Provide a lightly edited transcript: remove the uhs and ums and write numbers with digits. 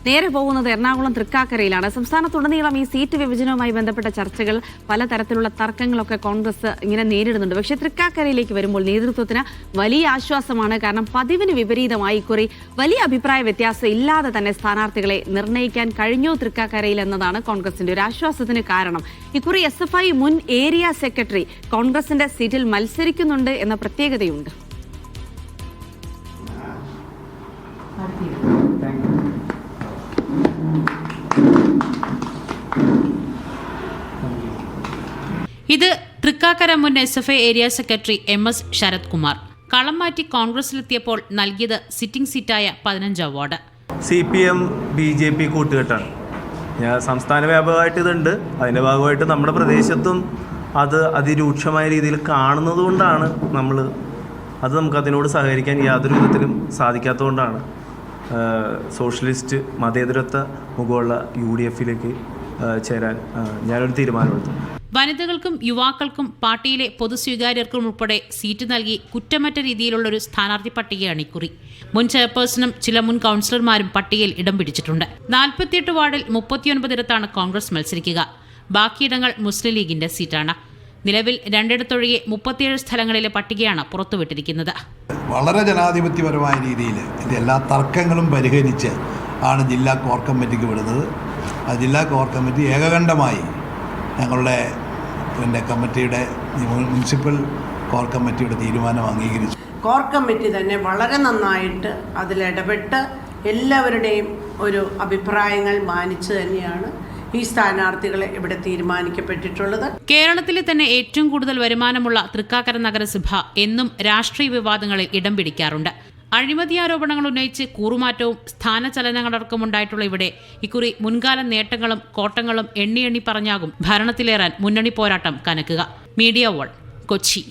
നേരെ പോകുന്നത് എറണാകുളം തൃക്കാക്കരയിലാണ്. സംസ്ഥാനത്തുടനീളം ഈ സീറ്റ് വിഭജനവുമായി ബന്ധപ്പെട്ട ചർച്ചകൾ, പലതരത്തിലുള്ള തർക്കങ്ങളൊക്കെ കോൺഗ്രസ് ഇങ്ങനെ നേരിടുന്നുണ്ട്. പക്ഷേ തൃക്കാക്കരയിലേക്ക് വരുമ്പോൾ നേതൃത്വത്തിന് വലിയ ആശ്വാസമാണ്. കാരണം പതിവിന് വിപരീതമായി ഇക്കുറി വലിയ അഭിപ്രായ വ്യത്യാസം ഇല്ലാതെ തന്നെ സ്ഥാനാർത്ഥികളെ നിർണ്ണയിക്കാൻ കഴിഞ്ഞു തൃക്കാക്കരയിൽ എന്നതാണ് കോൺഗ്രസിന്റെ ഒരു ആശ്വാസത്തിന് കാരണം. ഇക്കുറി SFI മുൻ ഏരിയ സെക്രട്ടറി കോൺഗ്രസിന്റെ സീറ്റിൽ മത്സരിക്കുന്നുണ്ട് എന്ന പ്രത്യേകതയുണ്ട്. ഇത് തൃക്കാക്കര മുൻ SFI area secretary MS Sarath Kumar. കളം മാറ്റി കോൺഗ്രസിലെത്തിയപ്പോൾ നൽകിയത് സിറ്റിംഗ് സീറ്റായ 15 വാർഡ്. CPM BJP കൂട്ടുകെട്ടാണ്. സംസ്ഥാന വ്യാപകമായിട്ട് ഇതുണ്ട്. അതിൻ്റെ ഭാഗമായിട്ട് നമ്മുടെ പ്രദേശത്തും അത് അതിരൂക്ഷമായ രീതിയിൽ കാണുന്നത് കൊണ്ടാണ് നമുക്ക് അതിനോട് സഹകരിക്കാൻ യാതൊരു വിധത്തിലും സാധിക്കാത്തതുകൊണ്ടാണ് സോഷ്യലിസ്റ്റ് മതേതരത്വ മുഖമുള്ള UDFിലേക്ക് ചേരാൻ ഞാനൊരു തീരുമാനമെടുത്തു. വനിതകൾക്കും യുവാക്കൾക്കും പാർട്ടിയിലെ പൊതുസ്വീകാര്യർക്കും ഉൾപ്പെടെ സീറ്റ് നൽകി കുറ്റമറ്റ രീതിയിലുള്ളൊരു സ്ഥാനാർത്ഥി പട്ടികയാണ് ഇക്കുറി. മുൻ ചെയർപേഴ്സണും ചില മുൻ കൗൺസിലർമാരും പട്ടികയിൽ ഇടം പിടിച്ചിട്ടുണ്ട്. 48 വാർഡിൽ 39 കോൺഗ്രസ് മത്സരിക്കുക. ബാക്കിയിടങ്ങൾ മുസ്ലിം ലീഗിന്റെ സീറ്റാണ്. നിലവിൽ 2 37 സ്ഥലങ്ങളിലെ പട്ടികയാണ് പുറത്തുവിട്ടിരിക്കുന്നത്. വളരെ ജനാധിപത്യപരമായ രീതിയിൽ ഇത് എല്ലാ തർക്കങ്ങളും പരിഹരിച്ച് ആണ് ജില്ലാ കോർ കമ്മിറ്റിക്ക് വിടുന്നത്. ആ ജില്ലാ കോർ കമ്മിറ്റി ഏകകണ്ഠമായി ഞങ്ങളുടെ കമ്മിറ്റിയുടെ മുനിസിപ്പൽ കോർ കമ്മിറ്റിയുടെ തീരുമാനം അംഗീകരിച്ചു. കോർ കമ്മിറ്റി തന്നെ വളരെ നന്നായിട്ട് അതിലിടപെട്ട് എല്ലാവരുടെയും ഒരു അഭിപ്രായങ്ങൾ മാനിച്ച് തന്നെയാണ് ഈ സ്ഥാനാർത്ഥികളെ ഇവിടെ തീരുമാനിക്കപ്പെട്ടിട്ടുള്ളത്. കേരളത്തിലെ തന്നെ ഏറ്റവും കൂടുതൽ വരുമാനമുള്ള തൃക്കാക്കര നഗരസഭ എന്നും രാഷ്ട്രീയ വിവാദങ്ങളിൽ ഇടം പിടിക്കാറുണ്ട്. അഴിമതി ആരോപണങ്ങൾ ഉന്നയിച്ച് കൂറുമാറ്റവും സ്ഥാനചലനങ്ങളടക്കമുണ്ടായിട്ടുള്ള ഇവിടെ ഇക്കുറി മുൻകാല നേട്ടങ്ങളും കോട്ടങ്ങളും എണ്ണി പറഞ്ഞാകും ഭരണത്തിലേറാൻ മുന്നണി പോരാട്ടം കനക്കുക. Media one, Kochi.